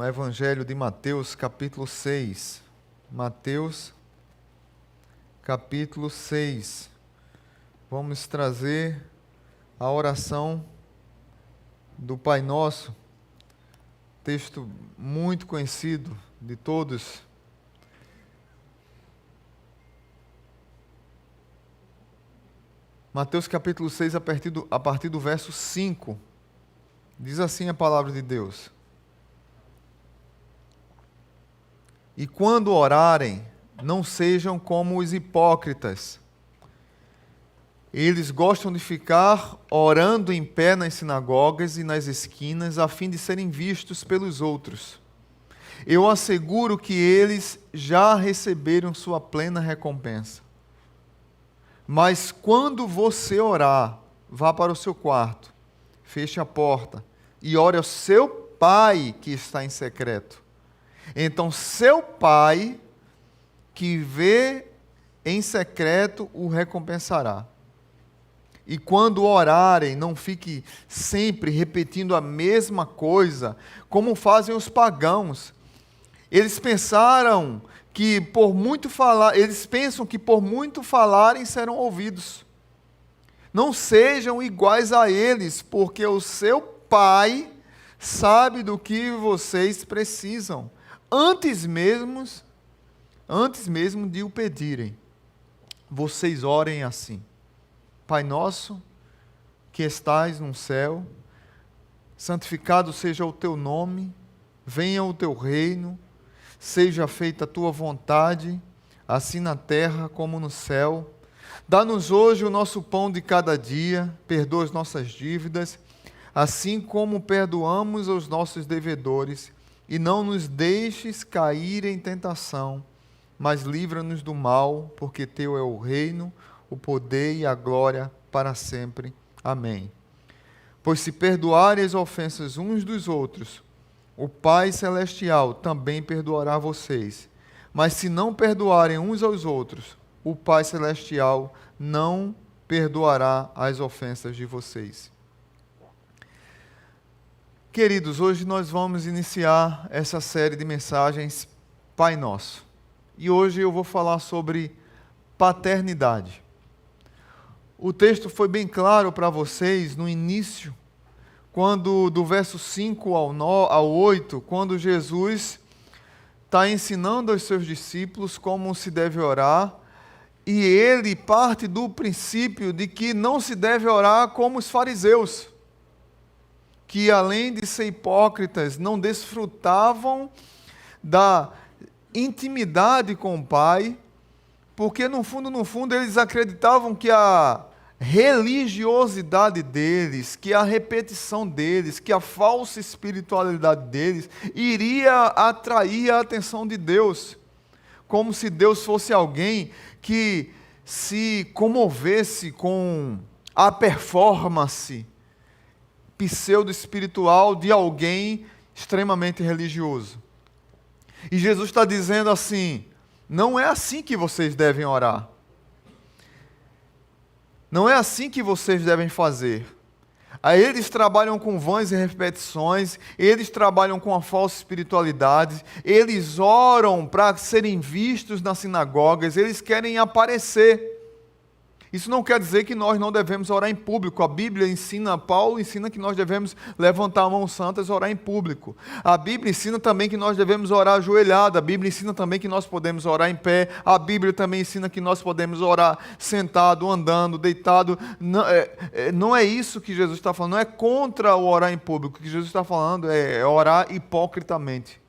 no Evangelho de Mateus, capítulo 6. Mateus, capítulo 6. Vamos trazer a oração do Pai Nosso, texto muito conhecido de todos. Mateus capítulo 6, a partir do verso 5, diz assim a palavra de Deus: E quando orarem, não sejam como os hipócritas. Eles gostam de ficar orando em pé nas sinagogas e nas esquinas, a fim de serem vistos pelos outros. Eu asseguro que eles já receberam sua plena recompensa. Mas quando você orar, vá para o seu quarto, feche a porta e ore ao seu Pai que está em secreto. Então seu Pai, que vê em secreto, o recompensará. E quando orarem, não fique sempre repetindo a mesma coisa, como fazem os pagãos. Eles pensam que por muito falarem serão ouvidos. Não sejam iguais a eles, porque o seu Pai sabe do que vocês precisam, antes mesmo de o pedirem. Vocês orem assim: Pai nosso, que estais no céu, santificado seja o teu nome, venha o teu reino, seja feita a tua vontade, assim na terra como no céu. Dá-nos hoje o nosso pão de cada dia, perdoa as nossas dívidas, assim como perdoamos aos nossos devedores, e não nos deixes cair em tentação, mas livra-nos do mal, porque teu é o reino, o poder e a glória para sempre. Amém. Pois se perdoarem as ofensas uns dos outros, o Pai Celestial também perdoará vocês. Mas se não perdoarem uns aos outros, o Pai Celestial não perdoará as ofensas de vocês. Queridos, hoje nós vamos iniciar essa série de mensagens Pai Nosso. E hoje eu vou falar sobre paternidade. O texto foi bem claro para vocês no início, quando do verso 5 ao 8, quando Jesus está ensinando aos seus discípulos como se deve orar, e ele parte do princípio de que não se deve orar como os fariseus, que além de ser hipócritas, não desfrutavam da intimidade com o Pai, porque no fundo eles acreditavam que a religiosidade deles, que a repetição deles, que a falsa espiritualidade deles iria atrair a atenção de Deus, como se Deus fosse alguém que se comovesse com a performance pseudo-espiritual de alguém extremamente religioso. E Jesus está dizendo assim: não é assim que vocês devem orar. Não é assim que vocês devem fazer. Aí eles trabalham com vãs e repetições, eles trabalham com a falsa espiritualidade, eles oram para serem vistos nas sinagogas, eles querem aparecer. Isso não quer dizer que nós não devemos orar em público. A Bíblia ensina, Paulo ensina que nós devemos levantar a mão santas e orar em público. A Bíblia ensina também que nós devemos orar ajoelhado. A Bíblia ensina também que nós podemos orar em pé. A Bíblia também ensina que nós podemos orar sentado, andando, deitado. Não é isso que Jesus está falando. Não é contra o orar em público. O que Jesus está falando é orar hipocritamente.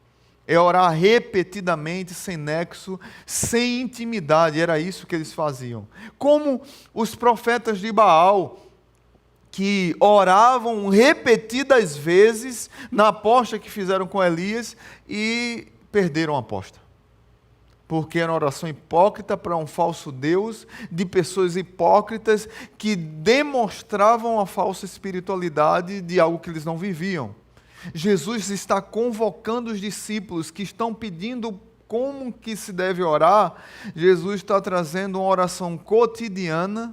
É orar repetidamente, sem nexo, sem intimidade. Era isso que eles faziam. Como os profetas de Baal, que oravam repetidas vezes na aposta que fizeram com Elias e perderam a aposta. Porque era uma oração hipócrita para um falso Deus, de pessoas hipócritas que demonstravam a falsa espiritualidade de algo que eles não viviam. Jesus está convocando os discípulos que estão pedindo como que se deve orar. Jesus está trazendo uma oração cotidiana,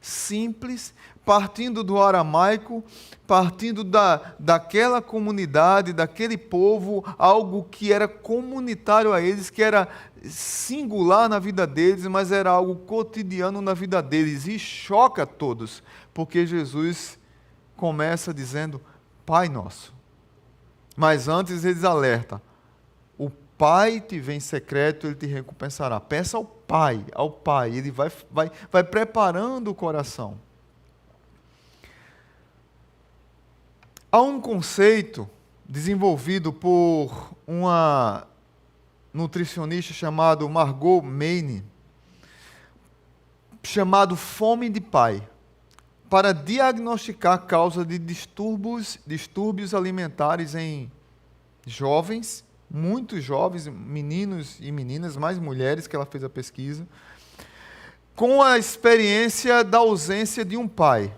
simples, partindo do aramaico, partindo daquela comunidade, daquele povo, algo que era comunitário a eles, que era singular na vida deles, mas era algo cotidiano na vida deles, e choca a todos, porque Jesus começa dizendo, Pai Nosso. Mas antes eles alertam, o Pai te vê em secreto, Ele te recompensará. Peça ao Pai, Ele vai preparando o coração. Há um conceito desenvolvido por uma nutricionista chamada Margot Maine, chamado fome de pai, para diagnosticar a causa de distúrbios alimentares em jovens, muitos jovens, meninos e meninas, mais mulheres, que ela fez a pesquisa, com a experiência da ausência de um pai.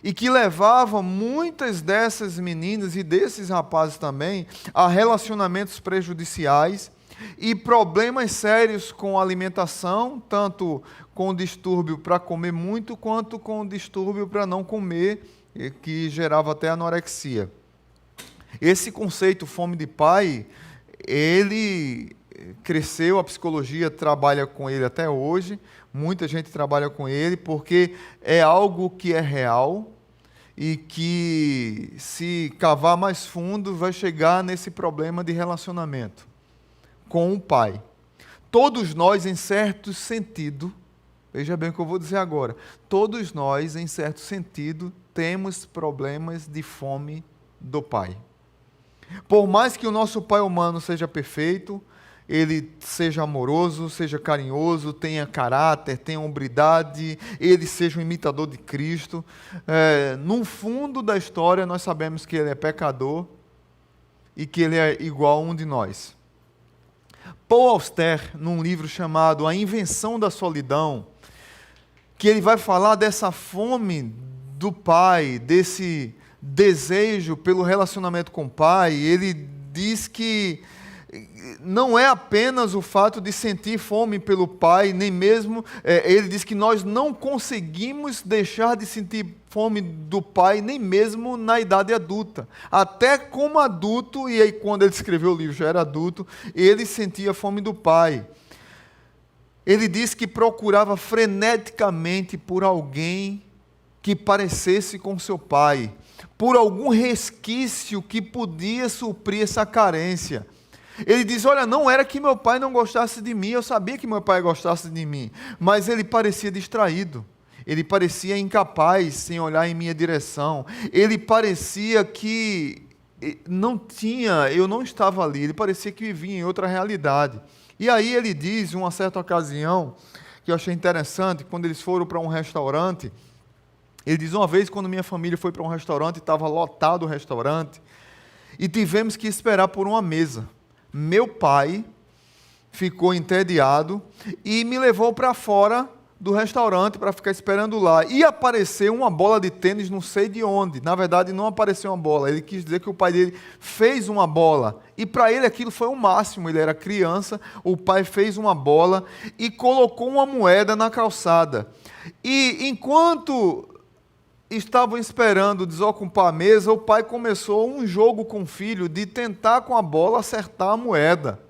E que levava muitas dessas meninas e desses rapazes também a relacionamentos prejudiciais e problemas sérios com a alimentação, tanto com distúrbio para comer muito, quanto com distúrbio para não comer, que gerava até anorexia. Esse conceito, fome de pai, ele cresceu, a psicologia trabalha com ele até hoje, muita gente trabalha com ele, porque é algo que é real e que, se cavar mais fundo, vai chegar nesse problema de relacionamento com o pai. Todos nós, em certo sentido, veja bem o que eu vou dizer agora, todos nós, em certo sentido, temos problemas de fome do pai. Por mais que o nosso pai humano seja perfeito, ele seja amoroso, seja carinhoso, tenha caráter, tenha hombridade, ele seja um imitador de Cristo, no fundo da história nós sabemos que ele é pecador e que ele é igual a um de nós. Paul Auster, num livro chamado A Invenção da Solidão, que ele vai falar dessa fome do pai, desse desejo pelo relacionamento com o pai, ele diz que não é apenas o fato de sentir fome pelo pai, nem mesmo, ele diz que nós não conseguimos deixar de sentir fome do pai, nem mesmo na idade adulta. Até como adulto, e aí quando ele escreveu o livro, já era adulto, ele sentia fome do pai. Ele diz que procurava freneticamente por alguém que parecesse com seu pai, por algum resquício que podia suprir essa carência. Ele diz, olha, não era que meu pai não gostasse de mim, eu sabia que meu pai gostasse de mim, mas ele parecia distraído, ele parecia incapaz, sem olhar em minha direção, ele parecia que eu não estava ali, ele parecia que vivia em outra realidade. E aí ele diz, em uma certa ocasião, que eu achei interessante, quando eles foram para um restaurante, ele diz, uma vez quando minha família foi para um restaurante, estava lotado o restaurante, e tivemos que esperar por uma mesa. Meu pai ficou entediado e me levou para fora do restaurante para ficar esperando lá. E apareceu uma bola de tênis, não sei de onde. Na verdade, não apareceu uma bola. Ele quis dizer que o pai dele fez uma bola. E para ele aquilo foi o máximo. Ele era criança, o pai fez uma bola e colocou uma moeda na calçada. E enquanto estavam esperando desocupar a mesa, o pai começou um jogo com o filho de tentar com a bola acertar a moeda.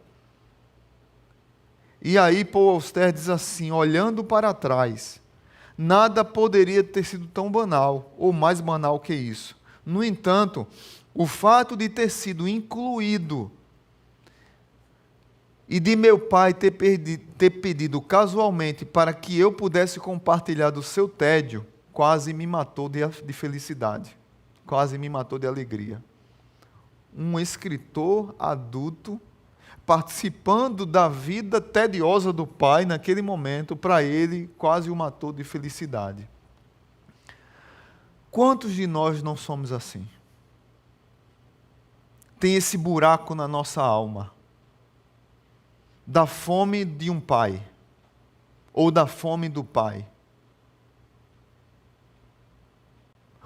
E aí Paul Auster diz assim, olhando para trás, nada poderia ter sido tão banal, ou mais banal que isso. No entanto, o fato de ter sido incluído e de meu pai ter pedido casualmente para que eu pudesse compartilhar do seu tédio, quase me matou de felicidade, quase me matou de alegria. Um escritor adulto participando da vida tediosa do pai naquele momento, para ele, quase o matou de felicidade. Quantos de nós não somos assim? Tem esse buraco na nossa alma, da fome de um pai, ou da fome do pai,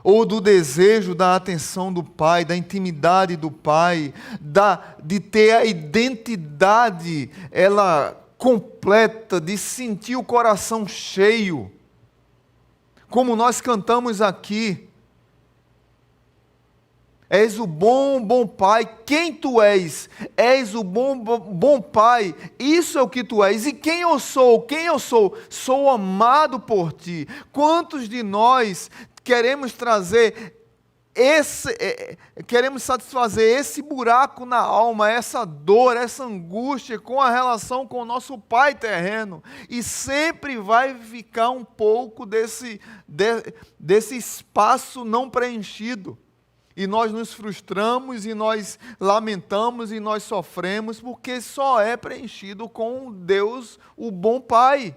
ou do desejo da atenção do pai, da intimidade do pai, de ter a identidade ela completa, de sentir o coração cheio. Como nós cantamos aqui, és o bom, bom Pai. Quem tu és? És o bom, bom Pai. Isso é o que tu és. E quem eu sou? Quem eu sou? Sou amado por ti. Quantos de nós queremos trazer queremos satisfazer esse buraco na alma, essa dor, essa angústia com a relação com o nosso Pai terreno, e sempre vai ficar um pouco desse espaço não preenchido, e nós nos frustramos, e nós lamentamos, e nós sofremos, porque só é preenchido com Deus, o bom Pai.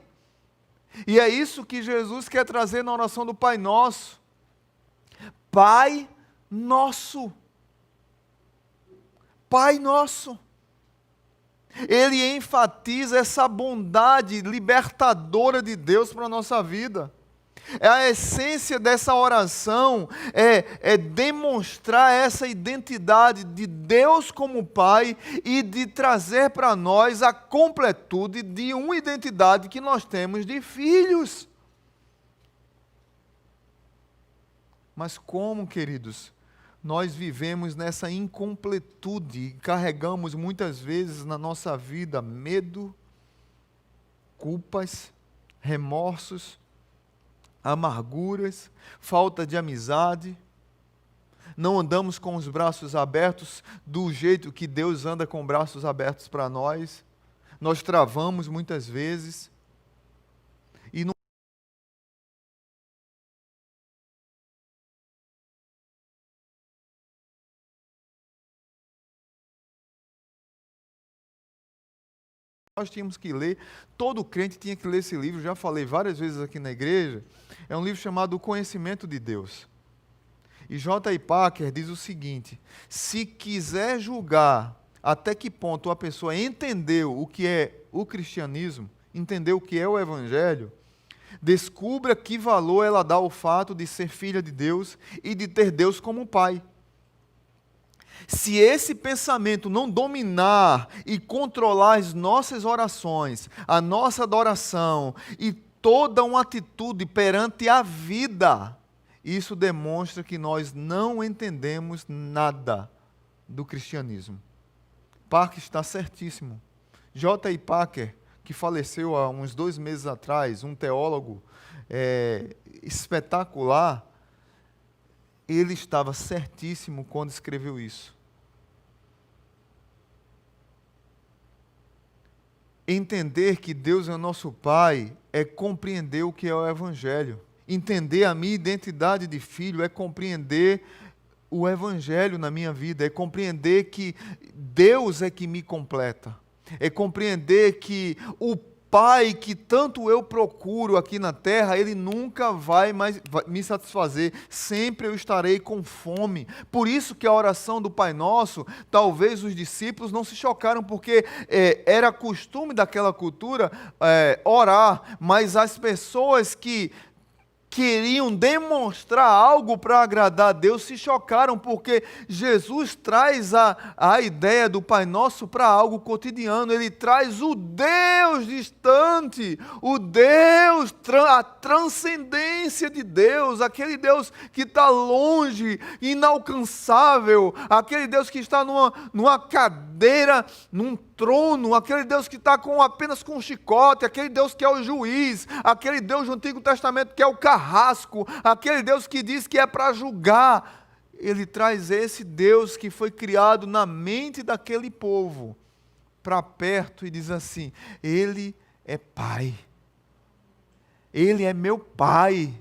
E é isso que Jesus quer trazer na oração do Pai Nosso. Pai nosso. Pai nosso. Ele enfatiza essa bondade libertadora de Deus para a nossa vida. A essência dessa oração é demonstrar essa identidade de Deus como Pai e de trazer para nós a completude de uma identidade que nós temos de filhos. Mas como, queridos, nós vivemos nessa incompletude e carregamos muitas vezes na nossa vida medo, culpas, remorsos, amarguras, falta de amizade, não andamos com os braços abertos do jeito que Deus anda com braços abertos para nós, nós travamos muitas vezes, e não nós tínhamos que ler, todo crente tinha que ler esse livro, já falei várias vezes aqui na igreja, é um livro chamado O Conhecimento de Deus. E J.I. Packer diz o seguinte: se quiser julgar até que ponto a pessoa entendeu o que é o cristianismo, entendeu o que é o evangelho, descubra que valor ela dá ao fato de ser filha de Deus e de ter Deus como pai. Se esse pensamento não dominar e controlar as nossas orações, a nossa adoração e toda uma atitude perante a vida, isso demonstra que nós não entendemos nada do cristianismo. Packer está certíssimo. J.I. Packer, que faleceu há uns 2 meses atrás, um teólogo espetacular, ele estava certíssimo quando escreveu isso. Entender que Deus é o nosso Pai é compreender o que é o Evangelho. Entender a minha identidade de filho é compreender o Evangelho na minha vida, é compreender que Deus é que me completa, é compreender que o Pai que tanto eu procuro aqui na terra, Ele nunca vai mais me satisfazer, sempre eu estarei com fome. Por isso que a oração do Pai Nosso, talvez os discípulos não se chocaram, porque era costume daquela cultura orar, mas as pessoas que queriam demonstrar algo para agradar a Deus, se chocaram, porque Jesus traz a ideia do Pai Nosso para algo cotidiano. Ele traz o Deus distante, o Deus, a transcendência de Deus, aquele Deus que está longe, inalcançável, aquele Deus que está numa cadeira, num trono, aquele Deus que está apenas com um chicote, aquele Deus que é o juiz, aquele Deus do Antigo Testamento que é o carrasco, aquele Deus que diz que é para julgar. Ele traz esse Deus que foi criado na mente daquele povo para perto e diz assim: Ele é Pai, Ele é meu Pai,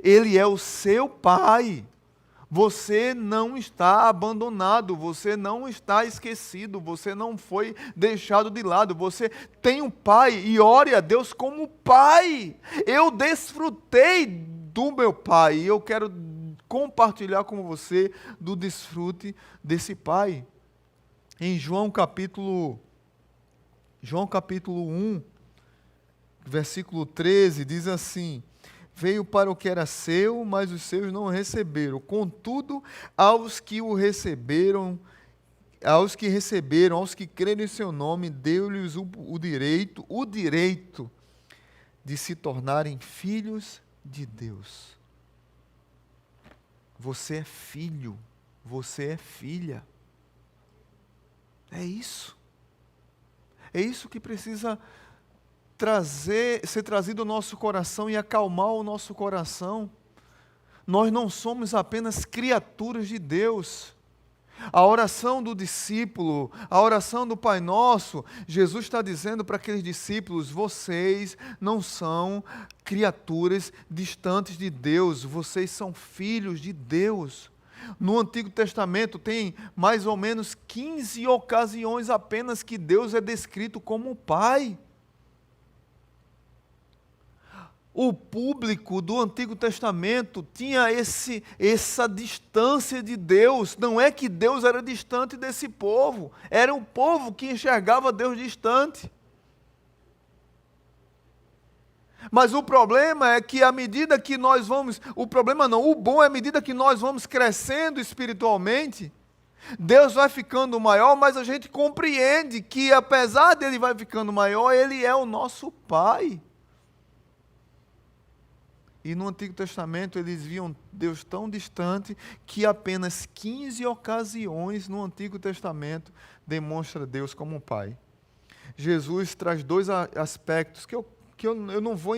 Ele é o seu Pai. Você não está abandonado, você não está esquecido, você não foi deixado de lado, você tem um Pai e ore a Deus como Pai. Eu desfrutei do meu Pai e eu quero compartilhar com você do desfrute desse Pai. Em João capítulo 1, versículo 13, diz assim: veio para o que era seu, mas os seus não o receberam. Contudo, aos que receberam, aos que creram em seu nome, deu-lhes o direito de se tornarem filhos de Deus. Você é filho, você é filha. É isso. É isso que precisa ser trazido ao nosso coração e acalmar o nosso coração. Nós não somos apenas criaturas de Deus. A oração do discípulo, a oração do Pai Nosso, Jesus está dizendo para aqueles discípulos: vocês não são criaturas distantes de Deus, vocês são filhos de Deus. No Antigo Testamento tem mais ou menos 15 ocasiões apenas que Deus é descrito como Pai. O público do Antigo Testamento tinha essa distância de Deus. Não é que Deus era distante desse povo, era um povo que enxergava Deus distante. Mas o problema é que à medida que nós vamos, o bom é à medida que nós vamos crescendo espiritualmente, Deus vai ficando maior, mas a gente compreende que apesar dele vai ficando maior, ele é o nosso Pai. E no Antigo Testamento eles viam Deus tão distante que apenas 15 ocasiões no Antigo Testamento demonstra Deus como um Pai. Jesus traz dois aspectos que eu não vou...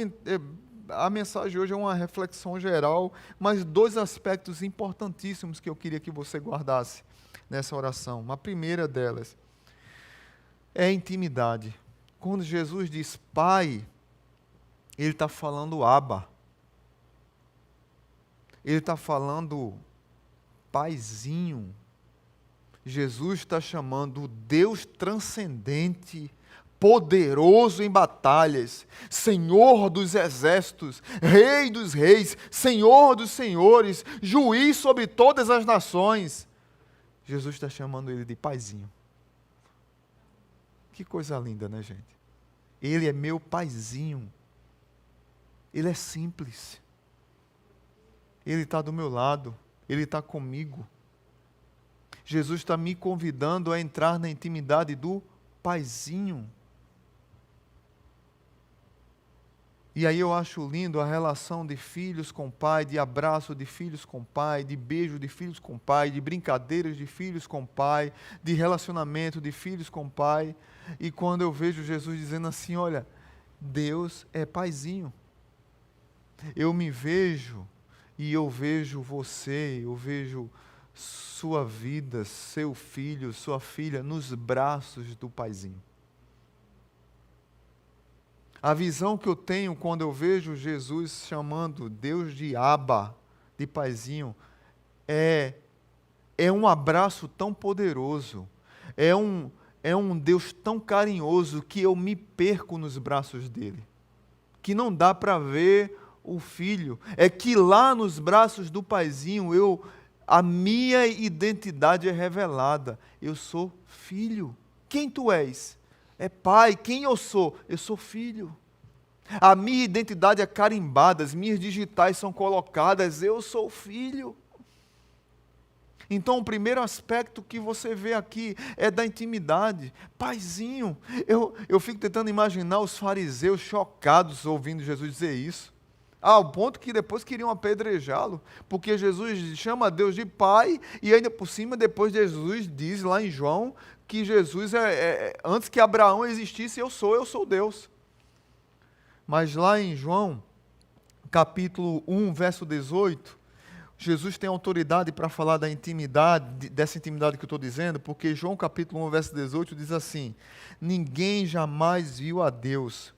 A mensagem hoje é uma reflexão geral, mas dois aspectos importantíssimos que eu queria que você guardasse nessa oração. A primeira delas é a intimidade. Quando Jesus diz Pai, ele está falando Abba. Ele está falando Paizinho. Jesus está chamando o Deus transcendente, poderoso em batalhas, Senhor dos exércitos, Rei dos reis, Senhor dos senhores, juiz sobre todas as nações. Jesus está chamando ele de Paizinho. Que coisa linda, né, gente? Ele é meu Paizinho. Ele é simples. Ele está do meu lado, Ele está comigo. Jesus está me convidando a entrar na intimidade do Paizinho. E aí eu acho lindo a relação de filhos com pai, de abraço de filhos com pai, de beijo de filhos com pai, de brincadeiras de filhos com pai, de relacionamento de filhos com pai. E quando eu vejo Jesus dizendo assim, olha, Deus é Paizinho. Eu me vejo... E eu vejo você, eu vejo sua vida, seu filho, sua filha, nos braços do Paizinho. A visão que eu tenho quando eu vejo Jesus chamando Deus de Abba, de Paizinho, é um abraço tão poderoso, é um Deus tão carinhoso que eu me perco nos braços dele, que não dá para ver o filho, é que lá nos braços do Paizinho a minha identidade é revelada. Eu sou filho. Quem tu és? É pai. Quem eu sou? Eu sou filho. A minha identidade é carimbada, as minhas digitais são colocadas, eu sou filho. Então, o primeiro aspecto que você vê aqui é da intimidade. Paizinho. Eu fico tentando imaginar os fariseus chocados ouvindo Jesus dizer isso. Ao ponto que depois queriam apedrejá-lo, porque Jesus chama Deus de Pai, e ainda por cima, depois Jesus diz lá em João, que Jesus antes que Abraão existisse, eu sou Deus. Mas lá em João, capítulo 1, verso 18, Jesus tem autoridade para falar da intimidade, dessa intimidade que eu estou dizendo, porque João capítulo 1, verso 18 diz assim, ninguém jamais viu a Deus,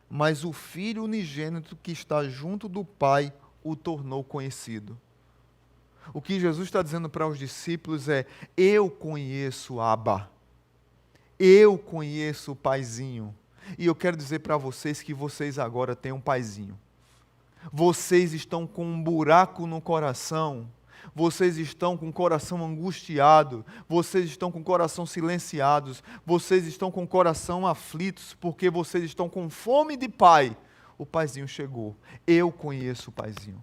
mas o Filho unigênito que está junto do Pai o tornou conhecido. O que Jesus está dizendo para os discípulos é, eu conheço Abba, eu conheço o Paizinho, e eu quero dizer para vocês que vocês agora têm um Paizinho. Vocês estão com um buraco no coração, vocês estão com o coração angustiado, vocês estão com o coração silenciados, vocês estão com o coração aflitos, porque vocês estão com fome de Pai. O Paizinho chegou. Eu conheço o Paizinho.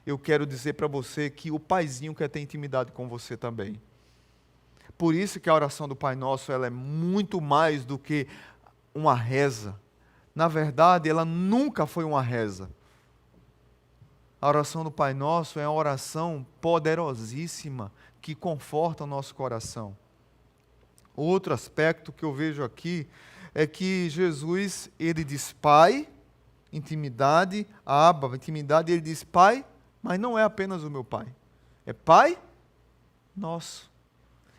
Eu quero dizer para você que o Paizinho quer ter intimidade com você também. Por isso que a oração do Pai Nosso ela é muito mais do que uma reza. Na verdade, ela nunca foi uma reza. A oração do Pai Nosso é uma oração poderosíssima que conforta o nosso coração. Outro aspecto que eu vejo aqui é que Jesus, ele diz Pai, intimidade, Abba, intimidade, ele diz Pai, mas não é apenas o meu Pai. É Pai Nosso.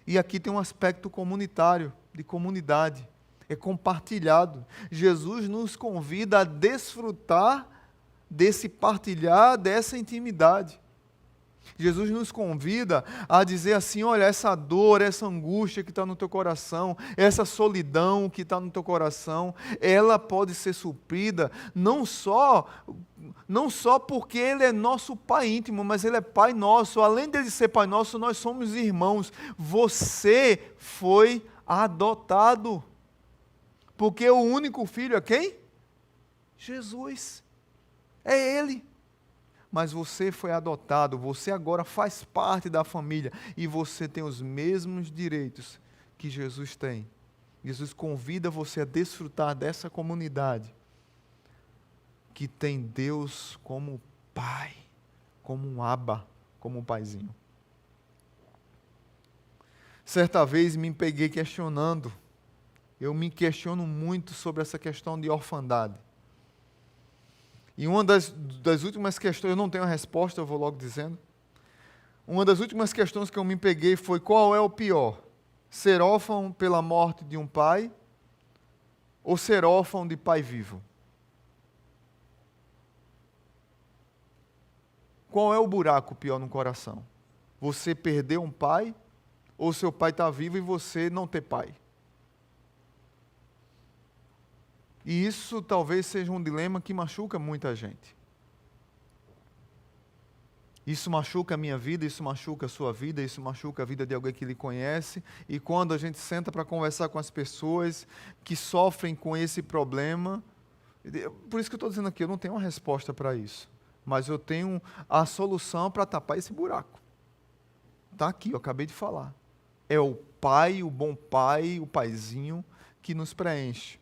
E aqui tem um aspecto comunitário, de comunidade. É compartilhado. Jesus nos convida a desfrutar desse partilhar, dessa intimidade. Jesus nos convida a dizer assim, olha, essa dor, essa angústia que está no teu coração, essa solidão que está no teu coração, ela pode ser suprida não só porque Ele é nosso Pai íntimo, mas Ele é Pai nosso. Além dele ser Pai nosso, nós somos irmãos. Você foi adotado. Porque o único filho é quem? Jesus. É Ele. Mas você foi adotado, você agora faz parte da família e você tem os mesmos direitos que Jesus tem. Jesus convida você a desfrutar dessa comunidade que tem Deus como Pai, como um Abba, como um paizinho. Certa vez me peguei questionando, eu me questiono muito sobre essa questão de orfandade. E uma das últimas questões, eu não tenho a resposta, eu vou logo dizendo. Uma das últimas questões que eu me peguei foi: qual é o pior? Ser órfão pela morte de um pai ou ser órfão de pai vivo? Qual é o buraco pior no coração? Você perder um pai ou seu pai está vivo e você não ter pai? E isso talvez seja um dilema que machuca muita gente. Isso machuca a minha vida, isso machuca a sua vida, isso machuca a vida de alguém que lhe conhece. E quando a gente senta para conversar com as pessoas que sofrem com esse problema, por isso que eu estou dizendo aqui, eu não tenho uma resposta para isso. Mas eu tenho a solução para tapar esse buraco. Está aqui, eu acabei de falar. É o pai, o bom pai, o paizinho que nos preenche.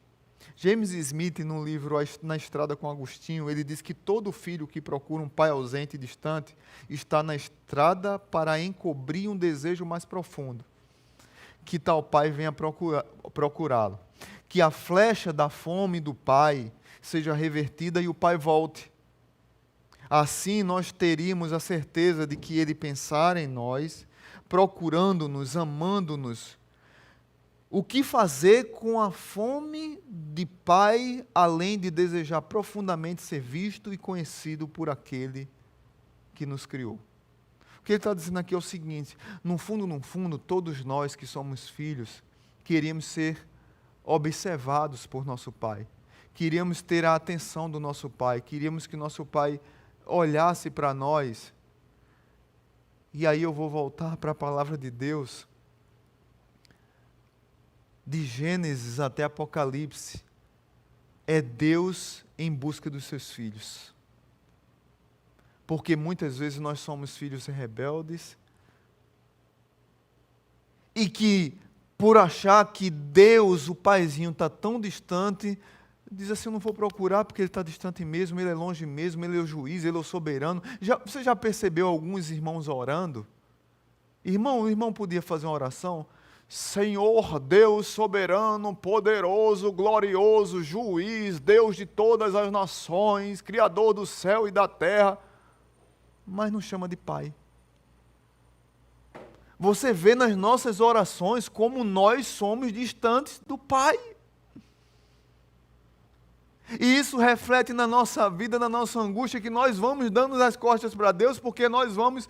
James Smith, no livro Na Estrada com Agostinho, ele diz que todo filho que procura um pai ausente e distante está na estrada para encobrir um desejo mais profundo. Que tal pai venha procurá-lo. Que a flecha da fome do pai seja revertida e o pai volte. Assim nós teríamos a certeza de que ele pensara em nós, procurando-nos, amando-nos. O que fazer com a fome de pai, além de desejar profundamente ser visto e conhecido por aquele que nos criou? O que ele está dizendo aqui é o seguinte: no fundo, todos nós que somos filhos, queríamos ser observados por nosso pai. Queríamos ter a atenção do nosso pai. Queríamos que nosso pai olhasse para nós. E aí eu vou voltar para a palavra de Deus. De Gênesis até Apocalipse, é Deus em busca dos seus filhos. Porque muitas vezes nós somos filhos rebeldes e que, por achar que Deus, o paizinho, está tão distante, diz assim: eu não vou procurar porque Ele está distante mesmo, Ele é longe mesmo, Ele é o juiz, Ele é o soberano. Você já percebeu alguns irmãos orando? O irmão podia fazer uma oração: Senhor Deus soberano, poderoso, glorioso, juiz, Deus de todas as nações, Criador do céu e da terra, mas não chama de Pai. Você vê nas nossas orações como nós somos distantes do Pai. E isso reflete na nossa vida, na nossa angústia, que nós vamos dando as costas para Deus, porque nós vamos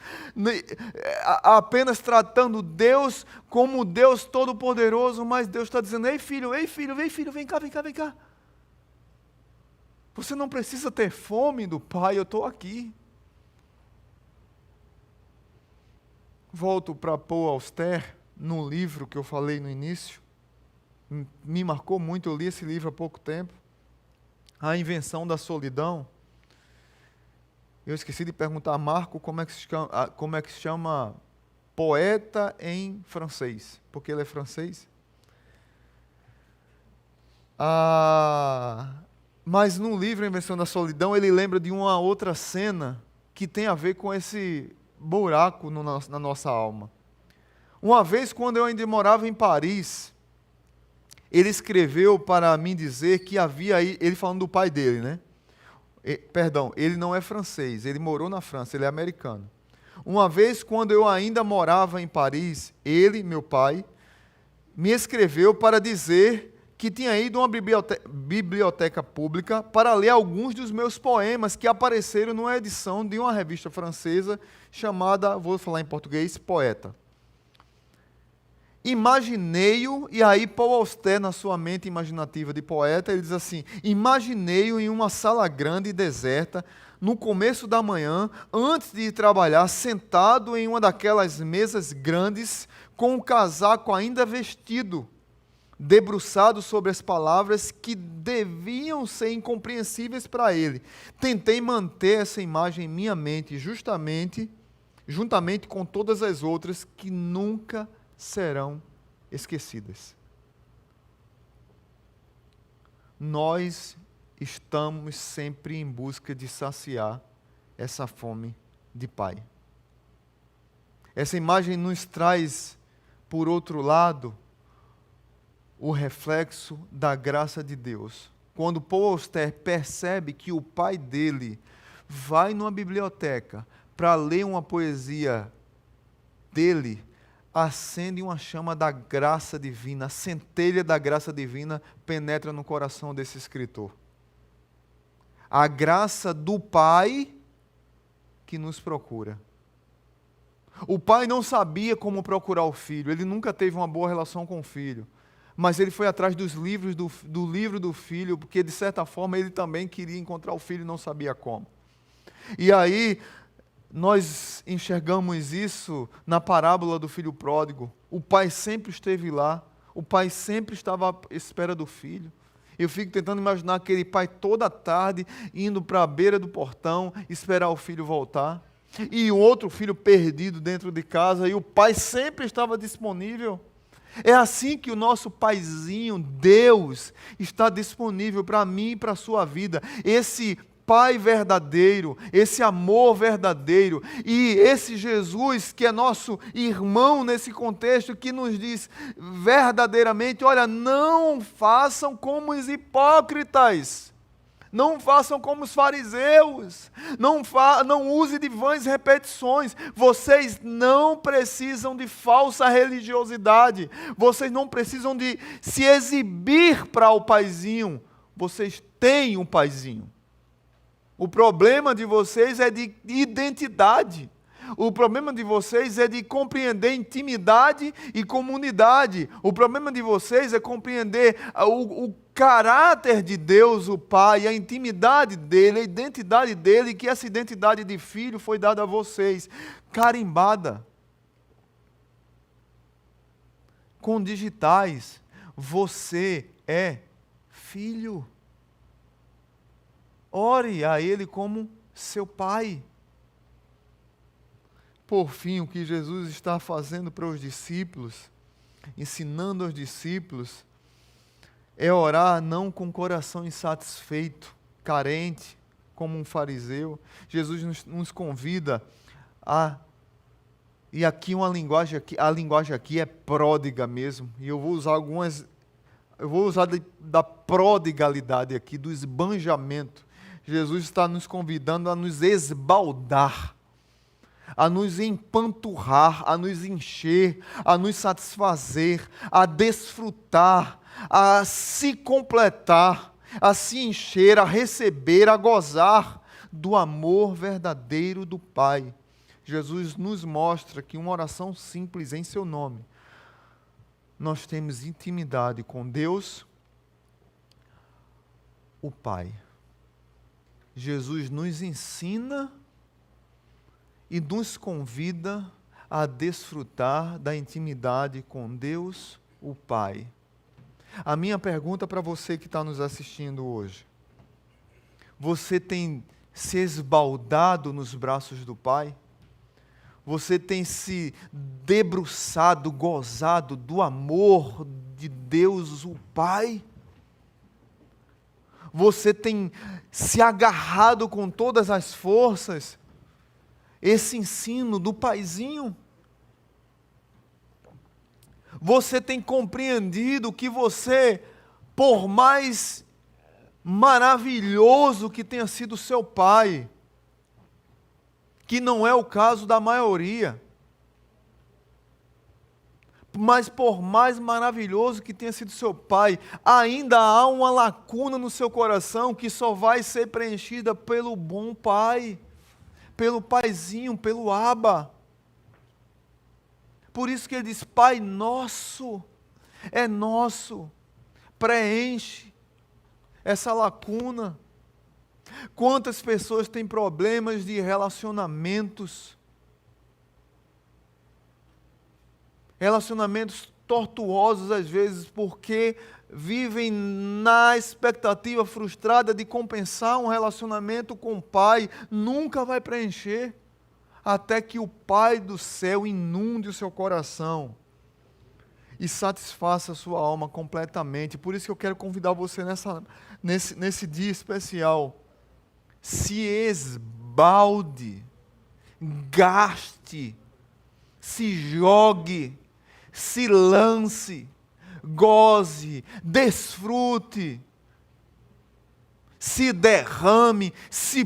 apenas tratando Deus como Deus Todo-Poderoso, mas Deus está dizendo: ei filho, vem cá. Você não precisa ter fome do Pai, eu estou aqui. Volto para Paul Auster, no livro que eu falei no início, me marcou muito, eu li esse livro há pouco tempo. A Invenção da Solidão. Eu esqueci de perguntar a Marco como é que se chama poeta em francês, porque ele é francês. Mas no livro A Invenção da Solidão, ele lembra de uma outra cena que tem a ver com esse buraco na nossa alma. Uma vez, quando eu ainda morava em Paris, ele escreveu para mim dizer que havia aí, ele falando do pai dele, né? Perdão, ele não é francês, ele morou na França, ele é americano. Uma vez, quando eu ainda morava em Paris, ele, meu pai, me escreveu para dizer que tinha ido a uma biblioteca pública para ler alguns dos meus poemas que apareceram numa edição de uma revista francesa chamada, vou falar em português, Poeta. Imaginei-o, e aí Paul Auster, na sua mente imaginativa de poeta, ele diz assim: imaginei-o em uma sala grande e deserta, no começo da manhã, antes de ir trabalhar, sentado em uma daquelas mesas grandes, com o casaco ainda vestido, debruçado sobre as palavras que deviam ser incompreensíveis para ele. Tentei manter essa imagem em minha mente, juntamente com todas as outras que nunca serão esquecidas. Nós estamos sempre em busca de saciar essa fome de Pai. Essa imagem nos traz, por outro lado, o reflexo da graça de Deus. Quando Paul Auster percebe que o pai dele vai numa biblioteca para ler uma poesia dele, acende uma chama da graça divina, a centelha da graça divina penetra no coração desse escritor. A graça do Pai que nos procura. O pai não sabia como procurar o filho, ele nunca teve uma boa relação com o filho, mas ele foi atrás dos livros do livro do filho, porque de certa forma ele também queria encontrar o filho e não sabia como. E aí, nós enxergamos isso na parábola do filho pródigo. O pai sempre esteve lá, o pai sempre estava à espera do filho. Eu fico tentando imaginar aquele pai toda tarde indo para a beira do portão, esperar o filho voltar. E o outro filho perdido dentro de casa, e o pai sempre estava disponível. É assim que o nosso paizinho, Deus, está disponível para mim e para a sua vida. Esse Pai verdadeiro, esse amor verdadeiro, e esse Jesus que é nosso irmão nesse contexto, que nos diz verdadeiramente: olha, não façam como os hipócritas, não façam como os fariseus, não use de vãs repetições, vocês não precisam de falsa religiosidade, vocês não precisam de se exibir para o paizinho, vocês têm um paizinho. O problema de vocês é de identidade. O problema de vocês é de compreender intimidade e comunidade. O problema de vocês é compreender o caráter de Deus, o Pai, a intimidade dele, a identidade dele, que essa identidade de filho foi dada a vocês, carimbada, com digitais. Você é filho. Ore a Ele como seu Pai. Por fim, o que Jesus está fazendo para os discípulos, ensinando aos discípulos, é orar não com o coração insatisfeito, carente, como um fariseu. Jesus nos convida a... E aqui a linguagem aqui é pródiga mesmo, e eu vou usar da prodigalidade aqui, do esbanjamento. Jesus está nos convidando a nos esbaldar, a nos empanturrar, a nos encher, a nos satisfazer, a desfrutar, a se completar, a se encher, a receber, a gozar do amor verdadeiro do Pai. Jesus nos mostra que uma oração simples em seu nome, nós temos intimidade com Deus, o Pai. Jesus nos ensina e nos convida a desfrutar da intimidade com Deus, o Pai. A minha pergunta para você que está nos assistindo hoje: você tem se esbaldado nos braços do Pai? Você tem se debruçado, gozado do amor de Deus, o Pai? Você tem se agarrado com todas as forças esse ensino do paizinho? Você tem compreendido que você, por mais maravilhoso que tenha sido seu pai, que não é o caso da maioria, mas por mais maravilhoso que tenha sido seu pai, ainda há uma lacuna no seu coração que só vai ser preenchida pelo bom pai, pelo paizinho, pelo Abba. Por isso que ele diz: Pai nosso, é nosso, preenche essa lacuna. Quantas pessoas têm problemas de relacionamentos tortuosos às vezes, porque vivem na expectativa frustrada de compensar um relacionamento com o pai, nunca vai preencher, até que o Pai do céu inunde o seu coração e satisfaça a sua alma completamente. Por isso que eu quero convidar você nesse dia especial. Se esbalde, gaste, se jogue, se lance, goze, desfrute, se derrame, se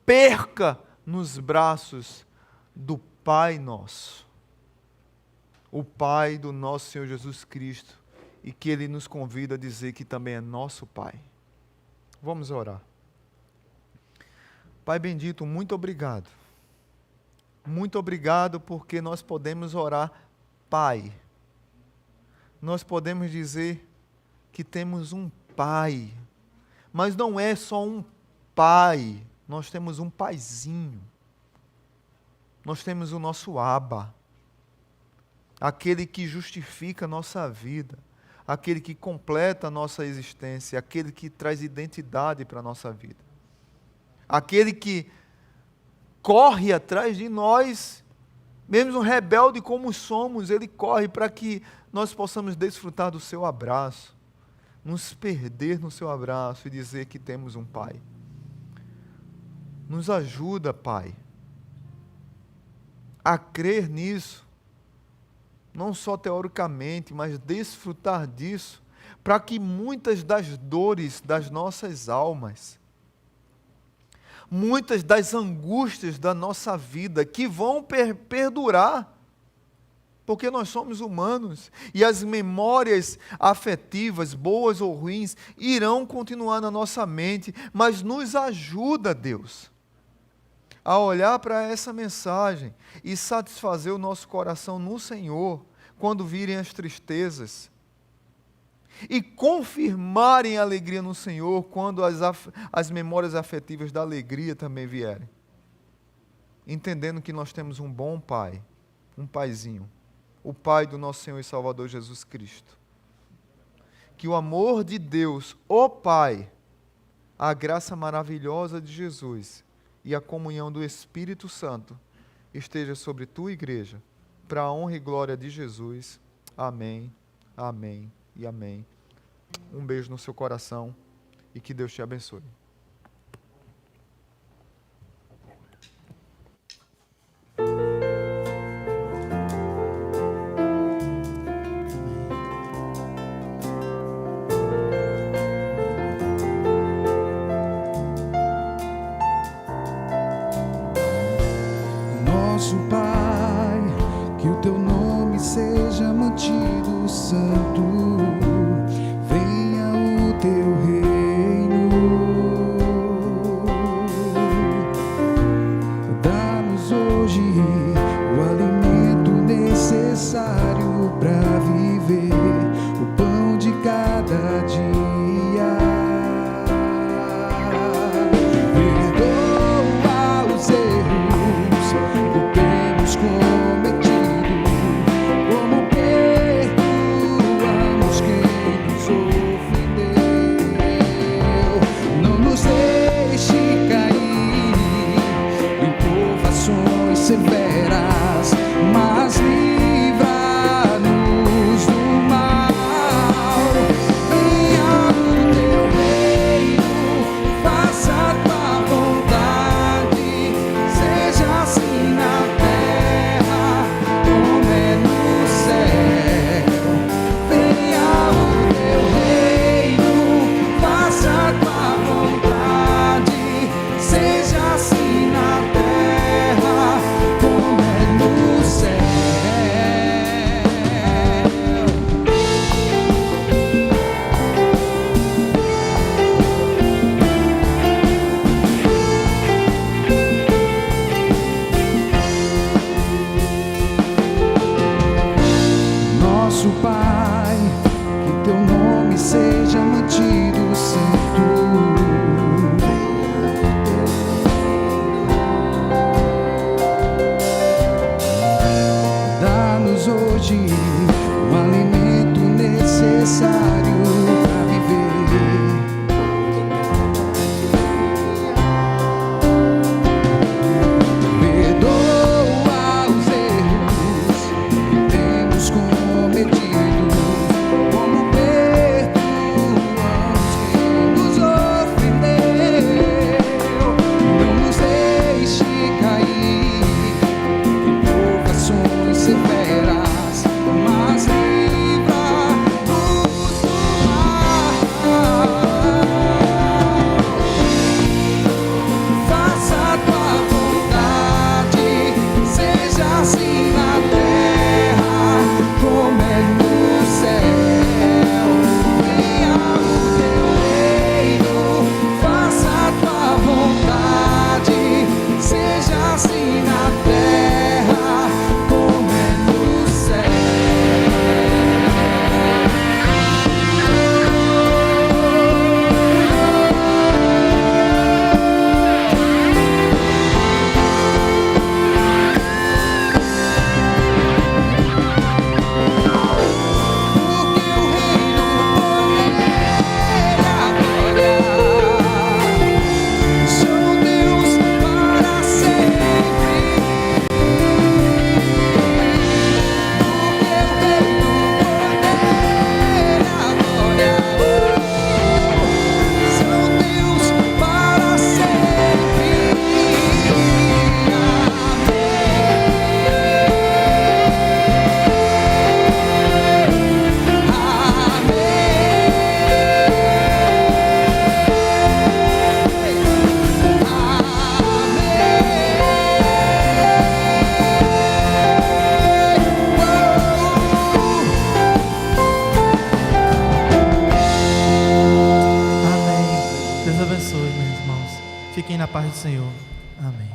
perca nos braços do Pai nosso, o Pai do nosso Senhor Jesus Cristo, e que Ele nos convida a dizer que também é nosso Pai. Vamos orar. Pai bendito, muito obrigado. Muito obrigado porque nós podemos orar Pai. Nós podemos dizer que temos um Pai, mas não é só um Pai, nós temos um Paizinho. Nós temos o nosso Abba, aquele que justifica a nossa vida, aquele que completa a nossa existência, aquele que traz identidade para a nossa vida, aquele que corre atrás de nós, mesmo rebelde como somos, Ele corre para que nós possamos desfrutar do seu abraço, nos perder no seu abraço e dizer que temos um Pai. Nos ajuda, Pai, a crer nisso, não só teoricamente, mas desfrutar disso, para que muitas das dores das nossas almas, muitas das angústias da nossa vida, que vão perdurar, porque nós somos humanos, e as memórias afetivas, boas ou ruins, irão continuar na nossa mente, mas nos ajuda, Deus, a olhar para essa mensagem e satisfazer o nosso coração no Senhor, quando virem as tristezas, e confirmarem a alegria no Senhor, quando as memórias afetivas da alegria também vierem. Entendendo que nós temos um bom Pai, um Paizinho, o Pai do nosso Senhor e Salvador Jesus Cristo. Que o amor de Deus, o Pai, a graça maravilhosa de Jesus e a comunhão do Espírito Santo esteja sobre tua igreja, para a honra e glória de Jesus. Amém, amém e amém. Um beijo no seu coração e que Deus te abençoe. Nosso Pai, que o teu nome seja mantido santo, venha o teu reino, dá-nos hoje o alimento necessário para viver, o pão de cada dia. Perdoa os erros que temos cometido, como perdoamos quem nos ofendeu. do Senhor. Amém.